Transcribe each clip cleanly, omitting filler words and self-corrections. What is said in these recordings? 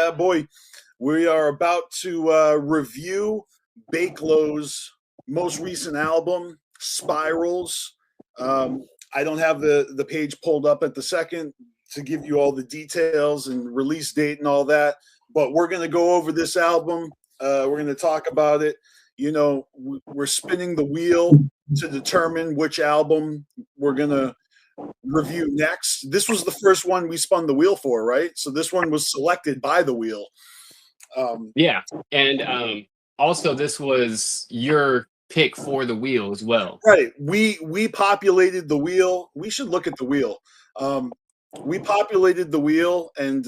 Yeah, boy. We are about to review Bakelow's most recent album, Spirals. I don't have the page pulled up at the second to give you all the details and release date and all that, but we're going to go over this album. We're going to talk about it. You know, we're spinning the wheel to determine which album we're going to review next. This was the first one we spun the wheel for, right? So this one was selected by the wheel. Yeah, and also this was your pick for the wheel as well. Right. We populated the wheel. We should look at the wheel. We populated the wheel, and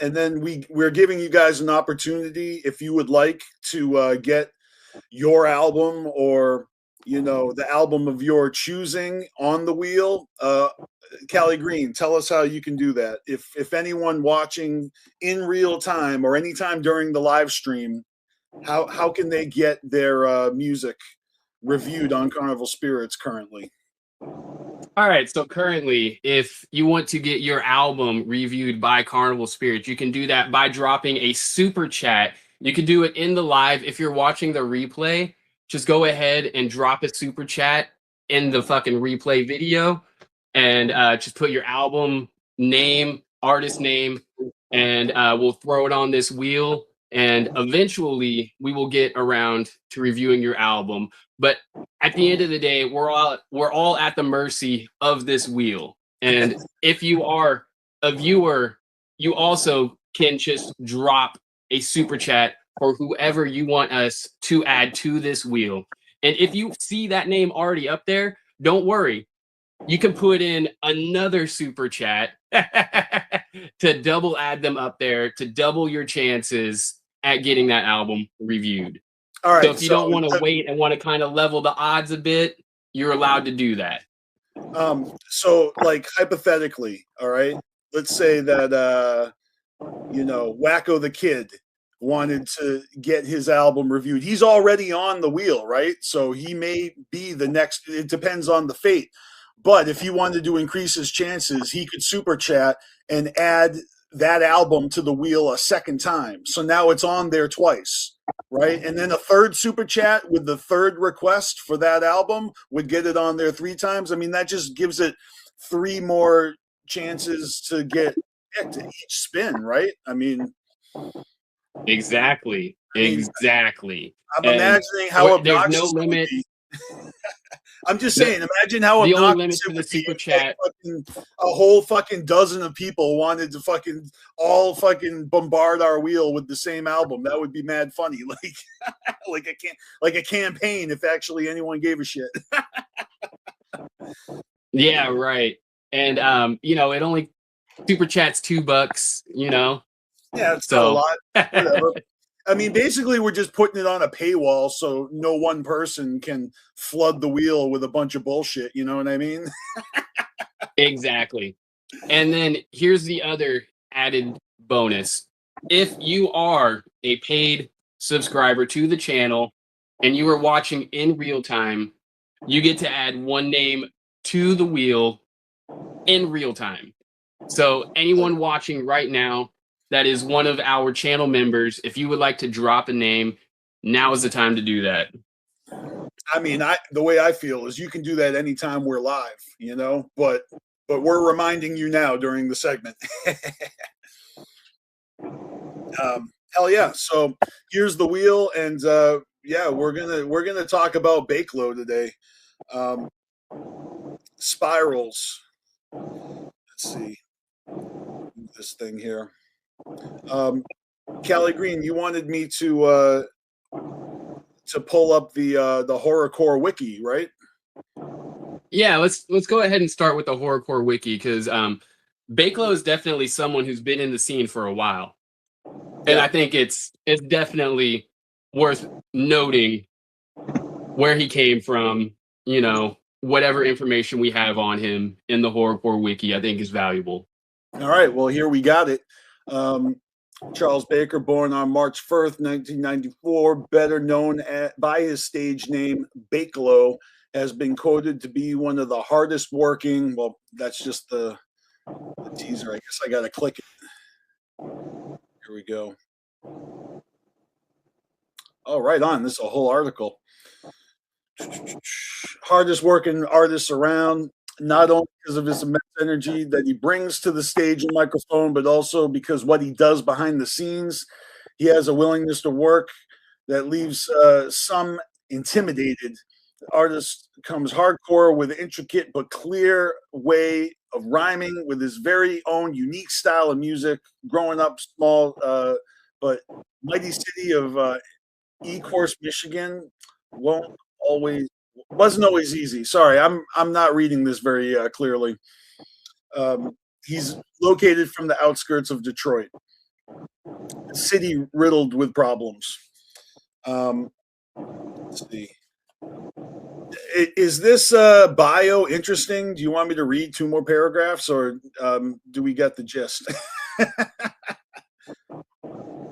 then we're giving you guys an opportunity if you would like to get your album or the album of your choosing on the wheel. Callie Green, tell us how you can do that. If anyone watching in real time or anytime during the live stream, how can they get their music reviewed on Carnival Spirits currently? All right, so currently, if you want to get your album reviewed by Carnival Spirits, you can do that by dropping a super chat. You can do it in the live. If you're watching the replay, just go ahead and drop a super chat in the fucking replay video, and just put your album name, artist name, and we'll throw it on this wheel. And eventually, we will get around to reviewing your album. But at the end of the day, we're all at the mercy of this wheel. And if you are a viewer, you also can just drop a super chat for whoever you want us to add to this wheel. And if you see that name already up there, don't worry. You can put in another super chat to double add them up there, to double your chances at getting that album reviewed. All right. So if you don't want to wait and want to kind of level the odds a bit, you're allowed to do that. So like hypothetically, all right, let's say that Wacko the Kid wanted to get his album reviewed. He's already on the wheel, right? So he may be the next. It depends on the fate. But if he wanted to increase his chances, he could super chat and add that album to the wheel a second time. So now it's on there twice, right? And then a third super chat with the third request for that album would get it on there 3 times. I mean, that just gives it 3 more chances to get picked at each spin, right? I mean, exactly. I'm imagining how obnoxious there's no limit. I'm just saying, imagine how the only obnoxious limit to the super chat. A whole fucking dozen of people wanted to all bombard our wheel with the same album. That would be mad funny. Like a campaign if actually anyone gave a shit. Yeah, right. And it only super chats $2, Yeah, it's not a lot. Whatever. I mean, basically, we're just putting it on a paywall so no one person can flood the wheel with a bunch of bullshit. You know what I mean? Exactly. And then here's the other added bonus. If you are a paid subscriber to the channel and you are watching in real time, you get to add one name to the wheel in real time. So anyone watching right now that is one of our channel members, if you would like to drop a name, now is the time to do that. I mean, the way I feel is you can do that anytime we're live, but we're reminding you now during the segment. Hell yeah. So here's the wheel. And we're gonna talk about Bakelow today. Spirals. Let's see. This thing here. Callie Green, you wanted me to pull up the horrorcore wiki, right? Yeah, let's go ahead and start with the horrorcore wiki because Bakelow is definitely someone who's been in the scene for a while, and I think it's definitely worth noting where he came from. Whatever information we have on him in the horrorcore wiki, I think is valuable. All right, well, here we got it. Charles Baker, born on March 1st, 1994, better known by his stage name Bakelow, has been quoted to be one of the hardest working. Well, that's just the teaser. I guess I got to click it. Here we go. Oh, right on. This is a whole article. Hardest working artist around, not only because of his immense energy that he brings to the stage and microphone, but also because what he does behind the scenes. He has a willingness to work that leaves some intimidated. The artist comes hardcore with an intricate but clear way of rhyming with his very own unique style of music. Growing up small but mighty city of Ecorse, Michigan, won't always wasn't always easy. Sorry, I'm not reading this very clearly. He's located from the outskirts of Detroit, a city riddled with problems. Let's see. Is this bio interesting? Do you want me to read 2 more paragraphs, or do we get the gist?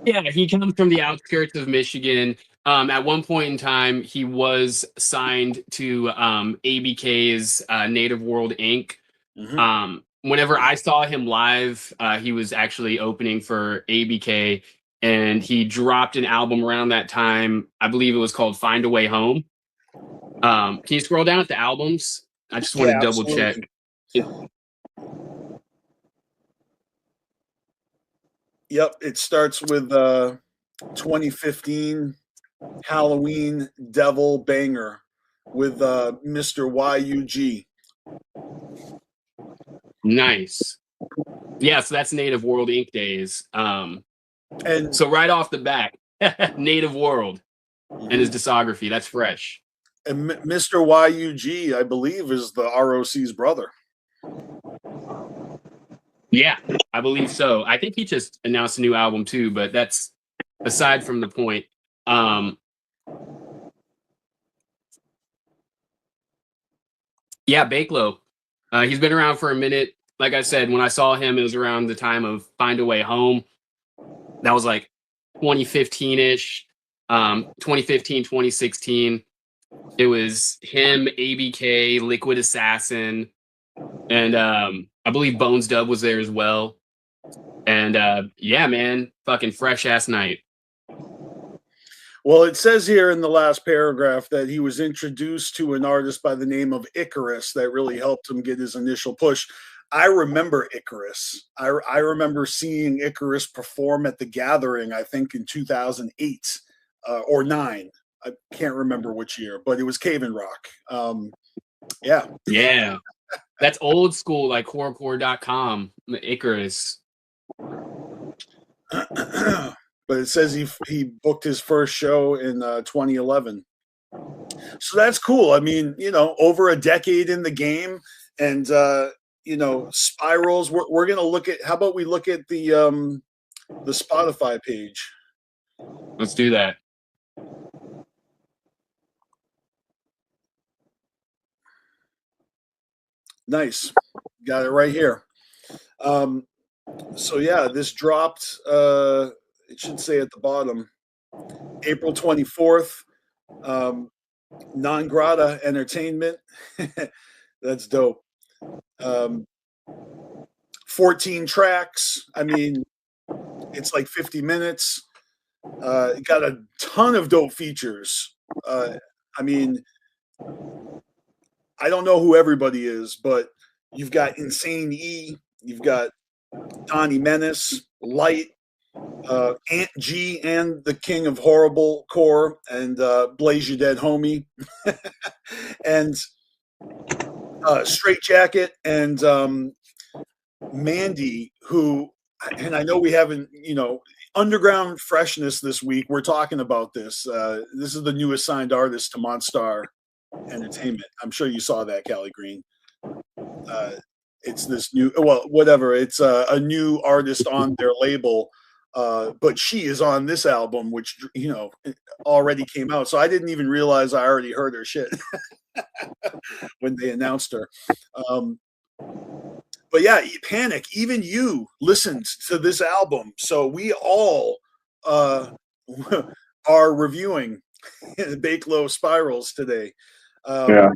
Yeah, he comes from the outskirts of Michigan. At one point in time, he was signed to ABK's Native World Inc. Mm-hmm. Whenever I saw him live, he was actually opening for ABK, and he dropped an album around that time. I believe it was called Find a Way Home. Can you scroll down at the albums? I just want to double check. Yep, it starts with 2015 Halloween Devil Banger with Mr. YUG. Nice. Yeah, so that's Native World Inc. days. And so right off the bat, Native World and his discography, that's fresh. And Mr. YUG, I believe, is the ROC's brother. Yeah, I believe so. I think he just announced a new album too, but that's aside from the point. Yeah, Bakelo. He's been around for a minute. Like I said, when I saw him, it was around the time of Find a Way Home. That was like 2015-ish, 2015, 2016. It was him, ABK, Liquid Assassin, and I believe Bones Dub was there as well. And yeah, man, fucking fresh ass night. Well, it says here in the last paragraph that he was introduced to an artist by the name of Icarus that really helped him get his initial push. I remember Icarus. I remember seeing Icarus perform at the Gathering, I think in 2008 or 9. I can't remember which year, but it was Cave and Rock. Yeah. Yeah. That's old school, like horrorcore.com, Icarus. But it says he booked his first show in 2011. So that's cool. I mean, over a decade in the game, and spirals. We're gonna look at. How about we look at the Spotify page? Let's do that. Nice, got it right here. So yeah, this dropped. It should say at the bottom, April 24th. Non Grata Entertainment. That's dope. 14 tracks. I mean, it's like 50 minutes. It got a ton of dope features. I mean, I don't know who everybody is, but you've got Insane E, you've got Donnie Menace, Light, Aunt G, and the King of Horrible Core, and Blaze Your Dead Homie, and Straight Jacket, and Mandy, who, and I know we haven't, Underground Freshness this week. We're talking about this. This is the newest signed artist to Monstar Entertainment. I'm sure you saw that, Callie Green. It's this new, whatever. It's a new artist on their label, but she is on this album, which already came out. So I didn't even realize I already heard her shit when they announced her. But yeah, Panic. Even you listened to this album, so we all are reviewing Bakelo Spirals today. Yeah.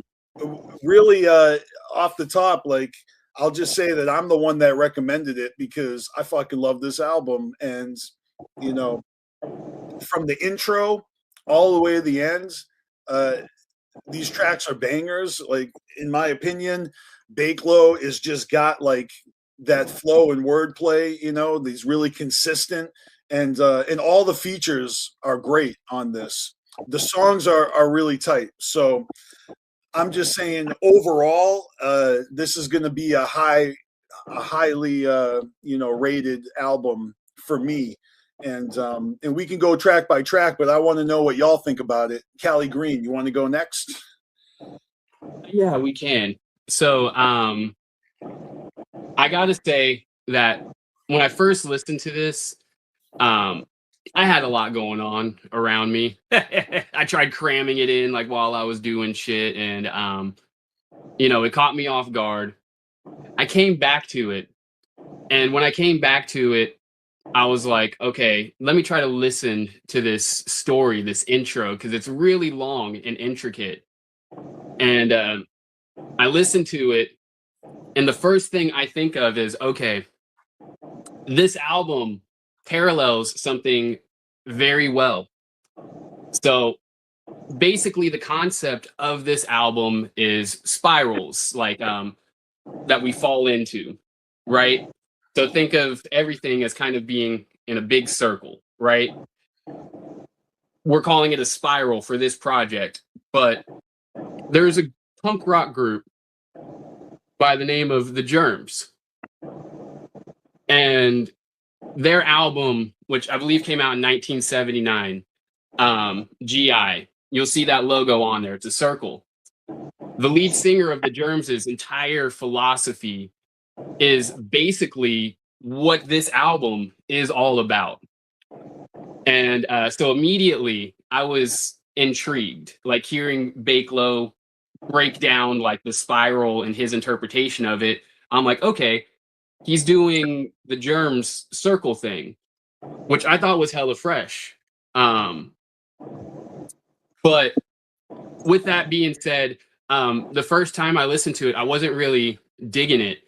Really, off the top, like I'll just say that I'm the one that recommended it because I fucking love this album. And, you know, from the intro all the way to the end, these tracks are bangers. Like, in my opinion, Bakelo is just got like that flow and wordplay, you know, these really consistent, and all the features are great on this. The songs are really tight. So I'm just saying overall, this is going to be a highly rated album for me. And we can go track by track, but I want to know what y'all think about it. Callie Green, you want to go next? Yeah, we can. So I gotta say that when I first listened to this, I had a lot going on around me. I tried cramming it in like while I was doing shit, and it caught me off guard. I came back to it, and when I came back to it, I was like, okay, let me try to listen to this story, this intro, because it's really long and intricate. And I listened to it, and the first thing I think of is, okay, this album parallels something very well. So basically, the concept of this album is spirals, like that we fall into, right? So think of everything as kind of being in a big circle, right? We're calling it a spiral for this project, but there's a punk rock group by the name of The Germs. And their album, which I believe came out in 1979, GI, you'll see that logo on there. It's a circle. The lead singer of The Germs' entire philosophy is basically what this album is all about. And so immediately I was intrigued, like hearing Bakelo break down like the spiral and his interpretation of it. I'm like, okay, he's doing the Germs circle thing, which I thought was hella fresh. But with that being said, the first time I listened to it, I wasn't really digging it.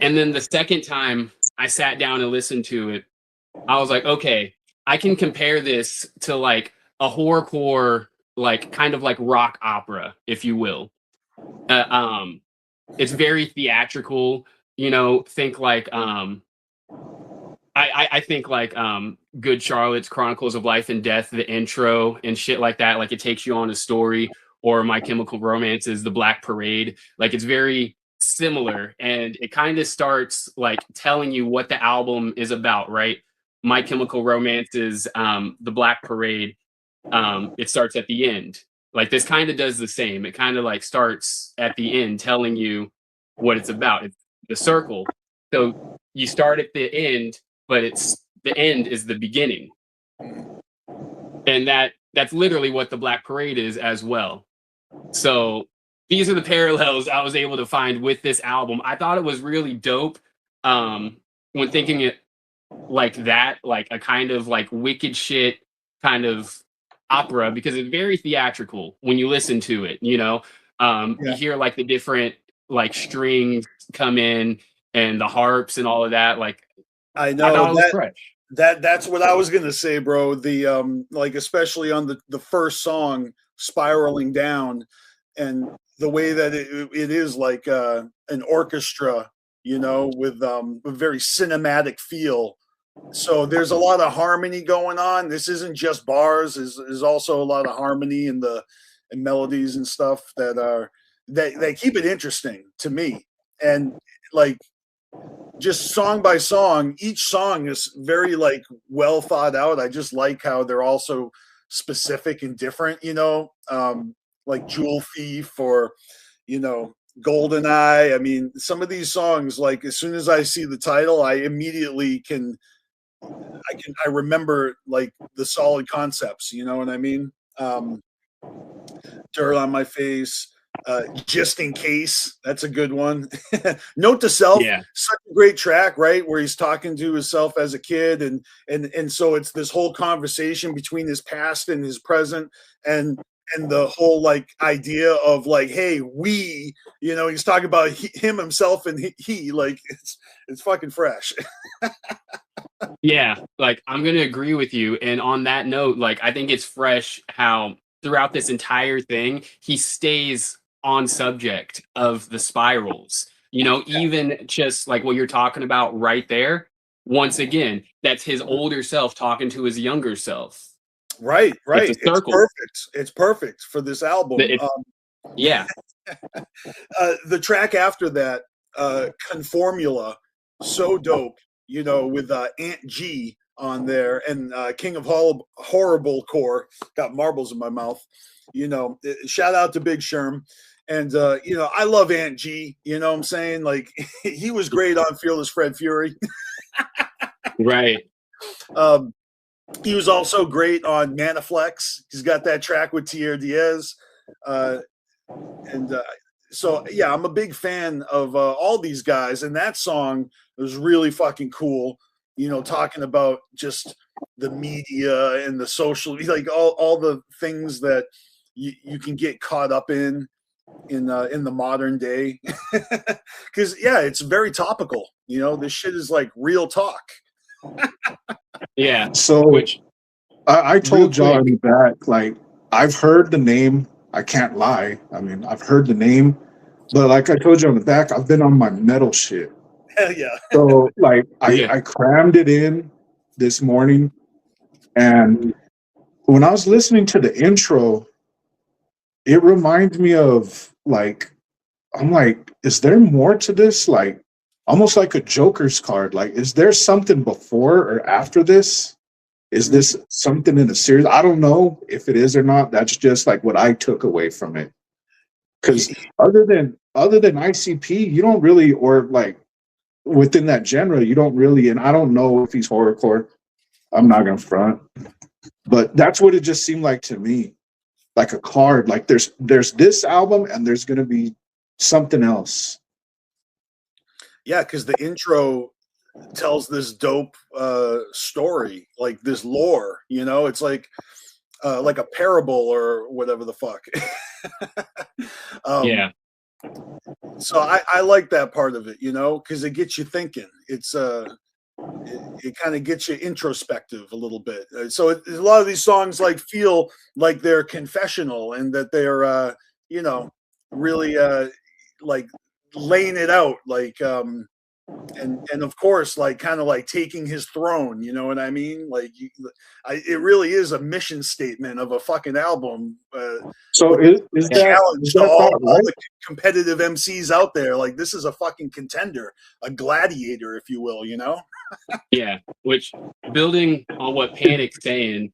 And then the second time I sat down and listened to it, I was like, okay, I can compare this to like a horrorcore, like kind of like rock opera, if you will. It's very theatrical, think like I think like Good Charlotte's Chronicles of Life and Death, the intro and shit like that, like it takes you on a story, or My Chemical Romance's The Black Parade. Like it's very similar, and it kind of starts like telling you what the album is about, right? My Chemical Romance's The Black Parade, it starts at the end. Like this kind of does the same. It kind of like starts at the end telling you what it's about. It's the circle. So you start at the end, but it's the end is the beginning. And that's literally what the Black Parade is as well. So these are the parallels I was able to find with this album. I thought it was really dope when thinking it like that, like a kind of like wicked shit kind of opera, because it's very theatrical when you listen to it, You hear like the different like strings come in and the harps and all of that. Like I know I thought it was fresh. That's what I was gonna say, bro. The like especially on the first song, spiraling down, and the way that it is like an orchestra, with a very cinematic feel. So there's a lot of harmony going on. This isn't just bars. There's also a lot of harmony and melodies and stuff that keep it interesting to me. And like just song by song, each song is very like well thought out. I just like how they're also specific and different, like Jewel Thief or, Golden Eye. I mean, some of these songs, like as soon as I see the title, I immediately I remember like the solid concepts, you know what I mean? Dirt on My Face, Just in Case, that's a good one. Note to Self, Yeah. Such a great track, right? Where he's talking to himself as a kid, and so it's this whole conversation between his past and his present, and and the whole like idea of like, hey, we, you know, he's talking about him, himself, and he like it's fucking fresh. Yeah, like I'm gonna agree with you. And on that note, like I think it's fresh how throughout this entire thing he stays on subject of the spirals. You know, even just like what you're talking about right there. Once again, that's his older self talking to his younger self. Right, It's a right. It's circle. perfect. It's perfect for this album. It's, yeah, The track after that, Conformula, so dope. You know, with Aunt G on there and King of Horrible Core. Got marbles in my mouth. You know, shout out to Big Sherm. And you know, I love Aunt G. You know what I'm saying? Like he was great on Fearless Fred Fury. right. He was also great on Manaflex. He's got that track with Tier Diaz. And so, yeah, I'm a big fan of all these guys. And that song was really fucking cool, you know, talking about just the media and the social, like all the things that you can get caught up in the modern day. Because, yeah, it's very topical. You know, this shit is like real talk. Yeah. So Which I told John quick, in the back, like, I've heard the name. I can't lie. I mean, I've heard the name, but like I told you on the back, I've been on my metal shit. Hell yeah. So like yeah. I crammed it in this morning, and when I was listening to the intro, it reminds me of like, I'm like, is there more to this? Like almost like a Joker's card. Like, is there something before or after this? Is this something in the series? I don't know if it is or not. That's just like what I took away from it. Because other than ICP, you don't really, or like within that genre, you don't really. And I don't know if he's horrorcore. I'm not gonna front, but that's what it just seemed like to me, like a card. Like there's this album and there's gonna be something else. Yeah, because the intro tells this dope story, like this lore. You know, it's like a parable or whatever the fuck. Yeah. So I like that part of it, you know, because it gets you thinking. It's it kind of gets you introspective a little bit. So a lot of these songs like feel like they're confessional and that they're you know, really like laying it out, like and of course, like kind of like taking his throne, you know what I mean? Like it really is a mission statement of a fucking album. So is Challenge to that all right? the competitive MCs out there. Like this is a fucking contender, a gladiator, if you will, you know? Yeah. Which building on what Panic's saying,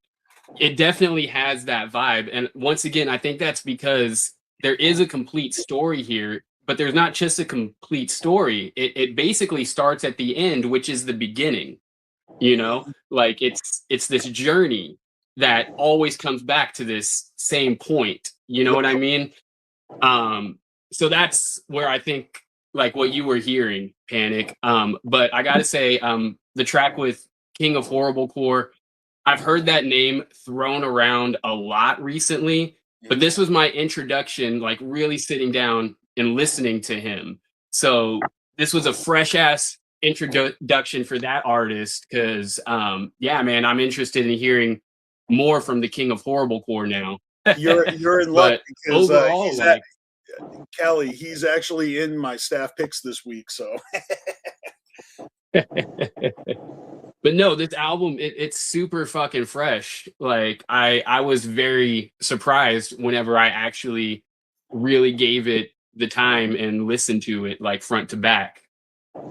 it definitely has that vibe. And once again, I think that's because there is a complete story here, but there's not just a complete story. It basically starts at the end, which is the beginning. You know, like it's this journey that always comes back to this same point. You know what I mean? So that's where I think like what you were hearing, Panic. But I gotta say, the track with King of Horrible Core, I've heard that name thrown around a lot recently, but this was my introduction, like really sitting down and listening to him. So this was a fresh ass introduction for that artist because yeah, man, I'm interested in hearing more from the King of Horrible Core now. You're in luck But because overall, he's like Callie, he's actually in my staff picks this week. So but no, this album it's super fucking fresh. Like I was very surprised whenever I actually really gave it the time and listened to it like front to back.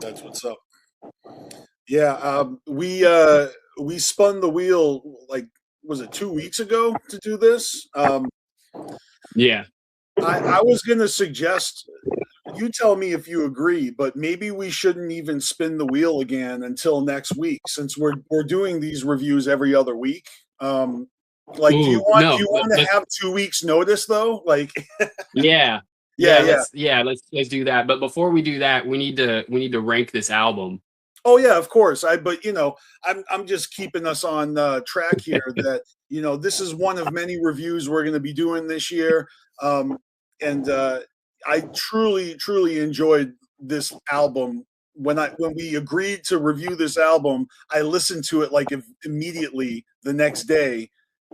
that's what's up. Yeah, we spun the wheel like was it 2 weeks ago to do this? Yeah. I was gonna suggest you tell me if you agree, but maybe we shouldn't even spin the wheel again until next week since we're doing these reviews every other week. Like, do you want to have 2 weeks notice though? Like, yeah, yeah. let's do that. But before we do that, we need to rank this album. Oh yeah, of course. But you know, I'm just keeping us on track here that you know, this is one of many reviews we're going to be doing this year. And I truly enjoyed this album. When we agreed to review this album, I listened to it like immediately the next day.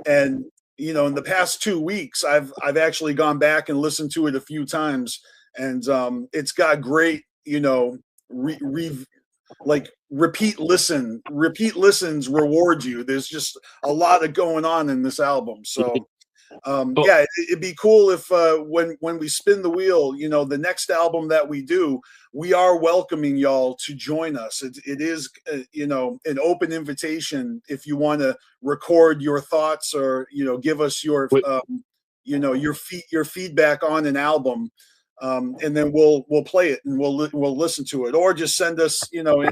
And, you know, in the past 2 weeks, I've actually gone back and listened to it a few times. And it's got great, you know, repeat listens reward you. There's just a lot of going on in this album. So yeah, it'd be cool if when we spin the wheel, you know, the next album that we do, we are welcoming y'all to join us. It is you know, an open invitation if you want to record your thoughts or, you know, give us your you know, your feedback on an album. And then we'll play it and we'll listen to it, or just send us, you know,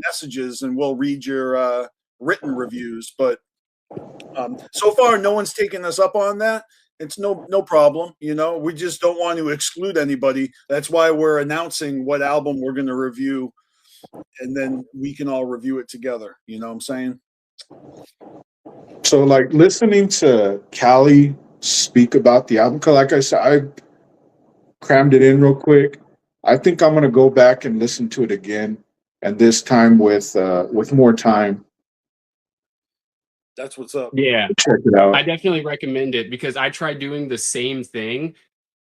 messages and we'll read your written reviews. But so far, no one's taken us up on that. It's no problem. You know, we just don't want to exclude anybody. That's why we're announcing what album we're going to review, and then we can all review it together. You know what I'm saying? So, like, listening to Callie speak about the album, because like I said, I crammed it in real quick. I think I'm going to go back and listen to it again, and this time with more time. That's what's up. Yeah, check it out. I definitely recommend it because I tried doing the same thing,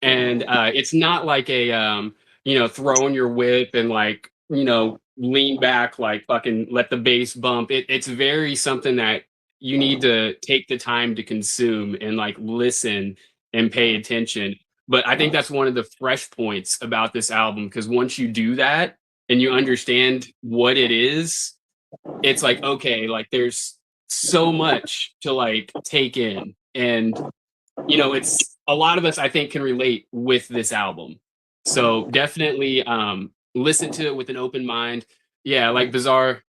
and it's not like a you know, throwing your whip and like, you know, lean back like fucking let the bass bump. It's very something that you need to take the time to consume and like listen and pay attention. But I think that's one of the fresh points about this album, because once you do that and you understand what it is, it's like, okay, like there's so much to like take in. And, you know, it's a lot of us, I think, can relate with this album. So definitely listen to it with an open mind. Yeah, like Bizarre,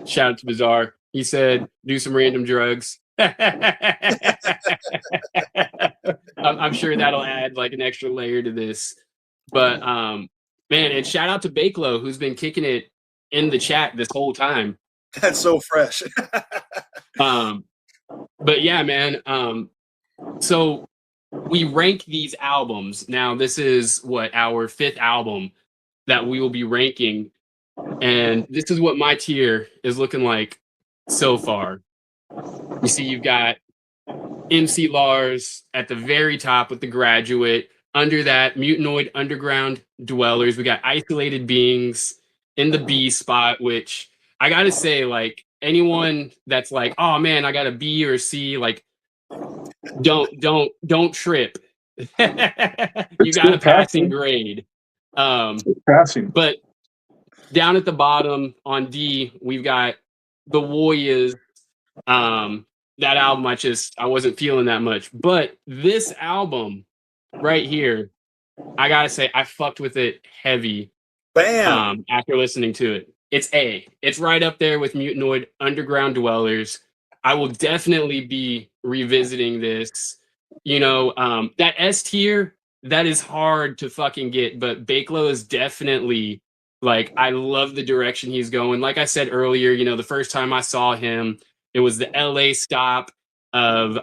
shout out to Bizarre. He said, do some random drugs. I'm sure that'll add like an extra layer to this. But man, and shout out to Bakelo, who's been kicking it in the chat this whole time. That's so fresh. But yeah, man. So we rank these albums. Now, this is what, our 5th album that we will be ranking. And this is what my tier is looking like so far. You see, you've got MC Lars at the very top with The Graduate. Under that, Mutanoid Underground Dwellers. We got Isolated Beings in the B spot, which I gotta say, like, anyone that's like, oh man, I got a B or a C, like, don't trip. You got a passing grade. Passing. But down at the bottom on D, we've got The Warriors. That album I wasn't feeling that much. But this album right here, I gotta say, I fucked with it heavy. Bam! After listening to it. It's A. It's right up there with Mutanoid Underground Dwellers. I will definitely be revisiting this. You know, that S tier, that is hard to fucking get, but Bakelo is definitely, like, I love the direction he's going. Like I said earlier, you know, the first time I saw him, it was the LA stop of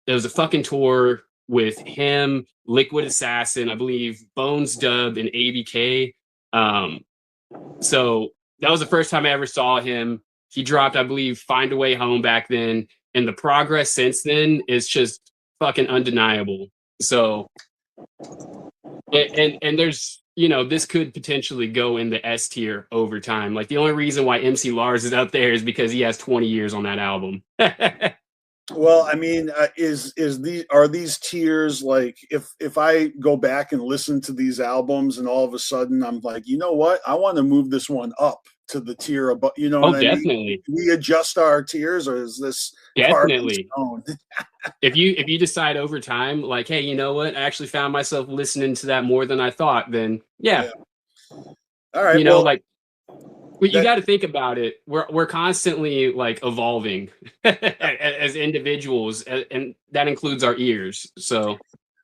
it was a fucking tour with him, Liquid Assassin, I believe, Bones Dub, and ABK. So that was the first time I ever saw him. He dropped, I believe, Find a Way Home back then, and the progress since then is just fucking undeniable. So, and there's, you know, this could potentially go in the S tier over time. Like, the only reason why MC Lars is up there is because he has 20 years on that album. Well, I mean, are these tiers, like, if I go back and listen to these albums and all of a sudden I'm like, you know what, I want to move this one up to the tier above, you know what I definitely. mean? We adjust our tiers, or is this definitely? If you decide over time, like, hey, you know what, I actually found myself listening to that more than I thought, then yeah. All right, you know, like, you got to think about it. We're constantly like evolving as individuals, and that includes our ears. So,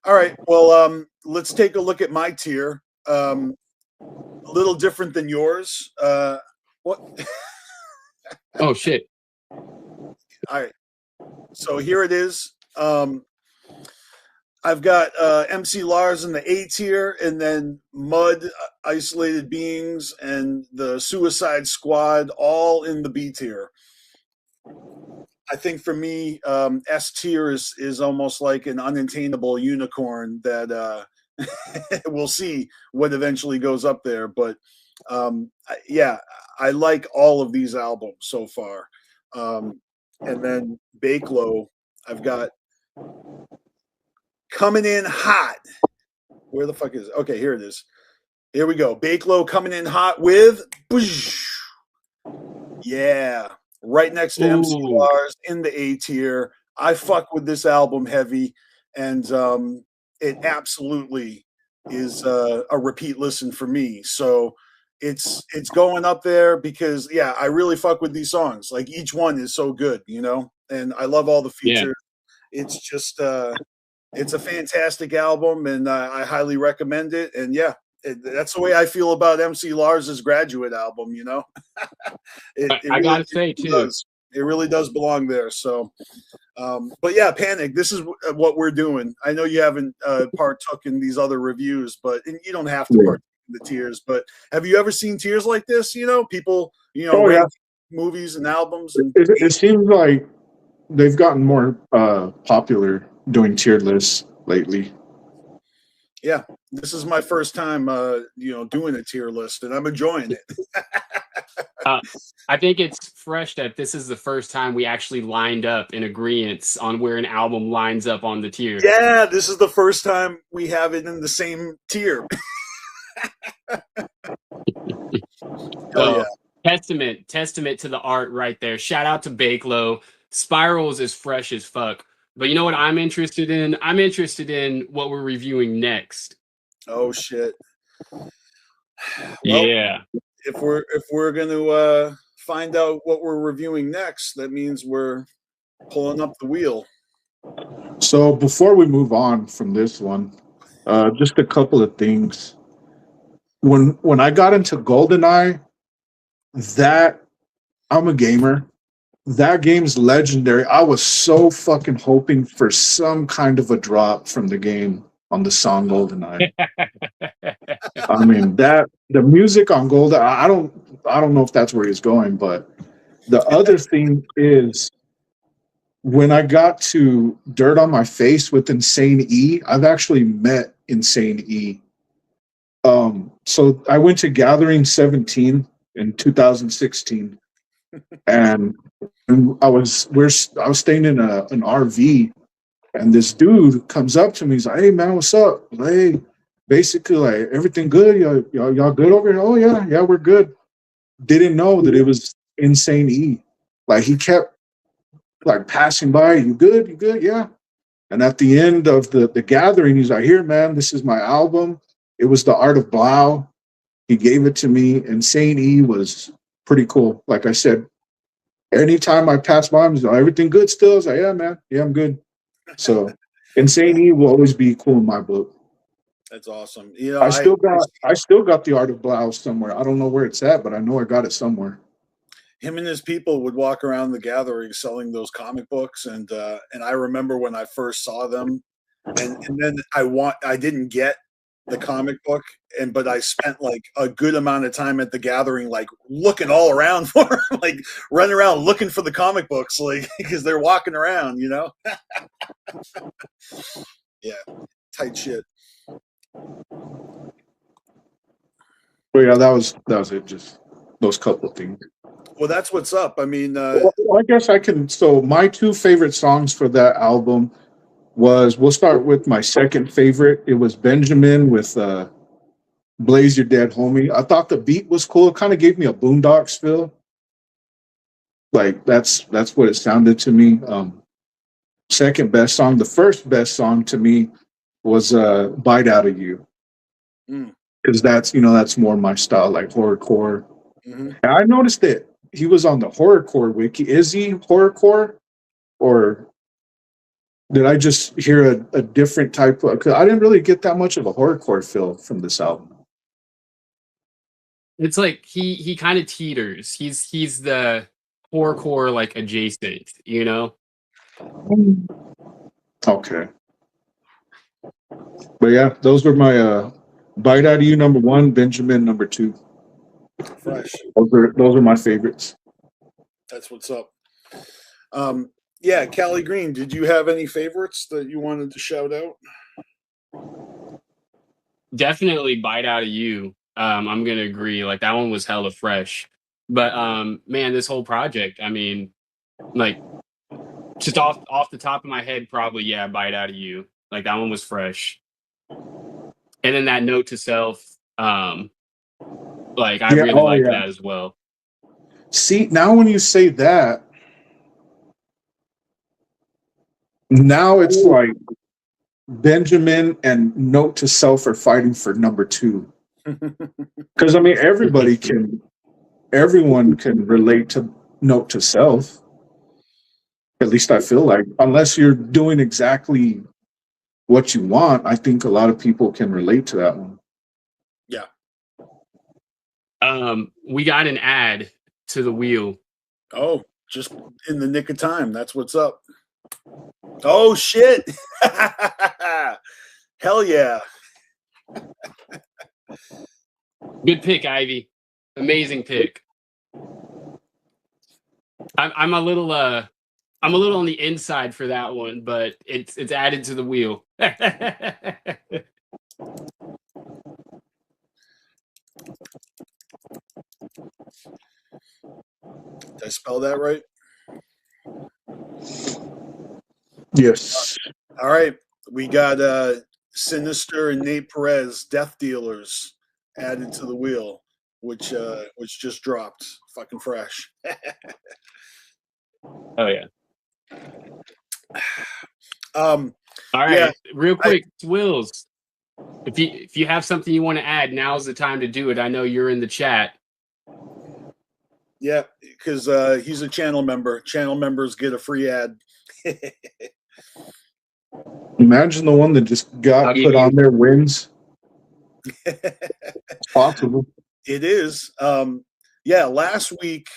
all right, well, let's take a look at my tier. A little different than yours. What? Oh shit! All right. So here it is. I've got MC Lars in the A tier, and then Mud, Isolated Beings, and the Suicide Squad all in the B tier. I think for me, S tier is almost like an unattainable unicorn that we'll see what eventually goes up there. But yeah, I like all of these albums so far. And then Bakelo, I've got coming in hot. Where the fuck is it? Okay, here it is. Here we go. Bakelo coming in hot with yeah. Right next to MC Lars in the A tier. I fuck with this album heavy, and it absolutely is a repeat listen for me. So it's going up there because yeah, I really fuck with these songs. Like each one is so good, you know, and I love all the features. Yeah. It's just it's a fantastic album, and I highly recommend it. And yeah, that's the way I feel about MC Lars's Graduate album. You know, I gotta say too, it really does belong there. So, but yeah, Panic. This is what we're doing. I know you haven't partook in these other reviews, but you don't have to partake in the tiers. But have you ever seen tiers like this? You know, people, you know, movies and albums. And it seems like they've gotten more popular doing tiered lists lately. Yeah, this is my first time, you know, doing a tier list, and I'm enjoying it. I think it's fresh that this is the first time we actually lined up in agreement on where an album lines up on the tier. Yeah, this is the first time we have it in the same tier. Oh yeah. Testament to the art right there. Shout out to Bakelo. Spirals is fresh as fuck. But you know what I'm interested in? I'm interested in what we're reviewing next. Oh shit. Well, yeah. If we're gonna find out what we're reviewing next, that means we're pulling up the wheel. So before we move on from this one, just a couple of things. When I got into GoldenEye, that I'm a gamer. That game's legendary. I was so fucking hoping for some kind of a drop from the game on the song GoldenEye. I mean, the music on GoldenEye, I don't know if that's where he's going, but the other thing is when I got to Dirt on My Face with Insane E, I've actually met Insane E. So I went to Gathering 17 in 2016, and I was staying in an RV, and this dude comes up to me. He's like, "Hey man, what's up? Hey, basically like everything good? Y'all good over here? Oh yeah, we're good." Didn't know that it was Insane E. Like he kept like passing by. You good? You good? Yeah. And at the end of the gathering, he's like, "Here, man, this is my album. It was The Art of Blau." He gave it to me. Insane E was pretty cool. Like I said, anytime I pass by him, he's like, "Everything good still?" I was like, "Yeah, man. Yeah, I'm good." So Insane E will always be cool in my book. That's awesome. You know, I still got The Art of Blau somewhere. I don't know where it's at, but I know I got it somewhere. Him and his people would walk around the gathering selling those comic books, and I remember when I first saw them, and then I didn't get the comic book, but I spent like a good amount of time at the gathering, like looking all around for them, like running around looking for the comic books, like because they're walking around, you know. Yeah, tight shit. But yeah, that was it. Just those couple of things. Well, that's what's up. I mean, well, I guess I can. So my two favorite songs for that album we'll start with my second favorite. It was Benjamin with Blaze Your Dead Homie. I thought the beat was cool. It kind of gave me a Boondocks feel. Like that's what it sounded to me. Second best song. The first best song to me was Bite Out of You. Because that's more my style, like horrorcore. Mm-hmm. And I noticed that he was on the horrorcore wiki. Is he horrorcore, or did I just hear a different type of? Because I didn't really get that much of a horrorcore feel from this album. It's like he kind of teeters. He's the horrorcore like adjacent, you know. Okay. But yeah, those were my Bite Out of You number 1, Benjamin number 2. Fresh. Those are my favorites. That's what's up. Yeah, Callie Green, did you have any favorites that you wanted to shout out? Definitely Bite Out of You. I'm gonna agree. Like that one was hella fresh. But man, this whole project, I mean, like just off the top of my head, probably yeah, Bite Out of You. Like that one was fresh. And then that Note to Self, like I really like that as well. See, now when you say that, now it's like Benjamin and Note to Self are fighting for number 2. Because I mean, everyone can relate to Note to Self. At least I feel like, unless you're doing exactly what you want, I think a lot of people can relate to that one. Yeah. We got an ad to the wheel. Oh, just in the nick of time. That's what's up. Oh shit. Hell yeah. Good pick, Ivy. Amazing pick. I'm a little on the inside for that one, but it's added to the wheel. Did I spell that right? Yes. All right. We got Sinister and Nate Perez, Death Dealers, added to the wheel, which just dropped. Fucking fresh. Oh yeah. All right. Yeah, real quick, Wills. If you have something you want to add, now's the time to do it. I know you're in the chat. Yeah, because he's a channel member. Channel members get a free ad. Imagine the one that just got put on their wins. It's possible. It is. Yeah, last week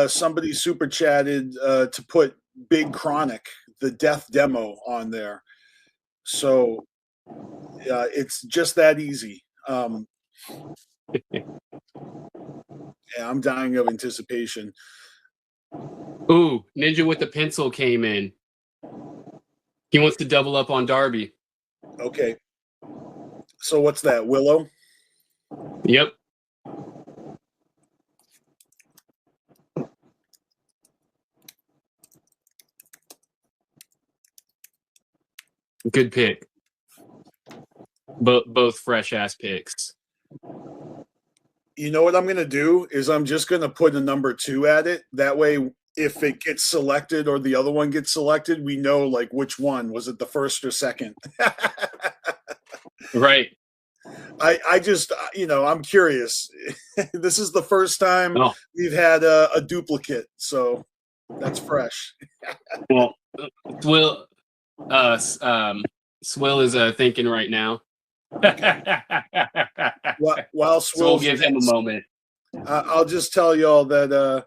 somebody super chatted to put Big Chronic, the death demo, on there. So it's just that easy. Yeah, I'm dying of anticipation. Ooh, Ninja with the pencil came in. He wants to double up on Darby. Okay. So what's that, Willow? Yep. Good pick. Both fresh ass picks. You know what I'm going to do is I'm just going to put a number 2 at it. That way, if it gets selected or the other one gets selected, we know like which one. Was it the first or second? Right. I just, I'm curious. This is the first time we've had a duplicate, so that's fresh. Well, Swill is thinking right now. While so we'll give him a moment. I'll just tell y'all that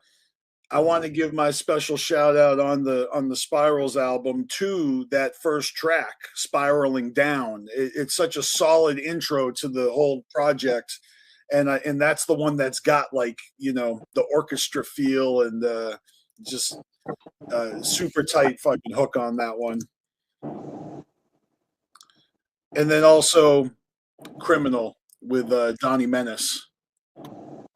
I want to give my special shout out on the Spirals album to that first track, Spiraling Down. It's such a solid intro to the whole project, and that's the one that's got like the orchestra feel and just super tight fucking hook on that one. And then also Criminal with Donnie Menace.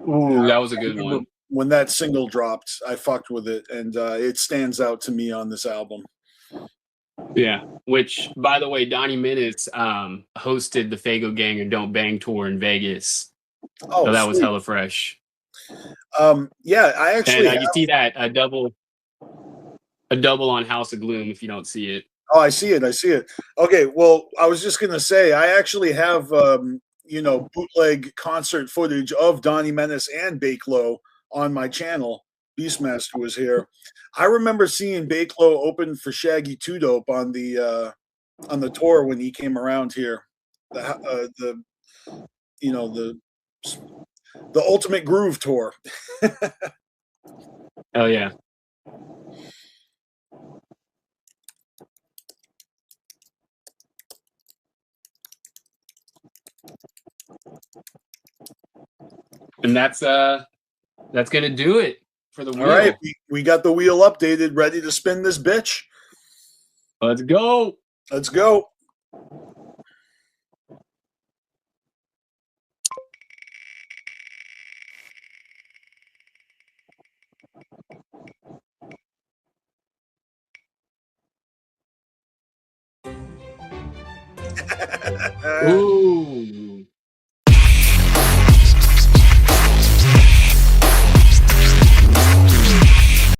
Ooh, that was a good one. When that single dropped, I fucked with it, and it stands out to me on this album. Yeah, which, by the way, Donnie Menace hosted the Fago Gang and Don't Bang tour in Vegas. Oh, so that sweet. was hella fresh. Yeah, I actually you see that a double on House of Gloom if you don't see it. Oh, I see it. Okay, well, I was just gonna say I actually have bootleg concert footage of Donnie Menace and Bakelo on my channel. Beastmaster was here. I remember seeing Bakelo open for Shaggy 2 Dope on the tour when he came around here. The Ultimate Groove tour. Oh yeah. And that's gonna do it for the wheel. All right, we got the wheel updated, ready to spin this bitch. Let's go. Let's go. Ooh.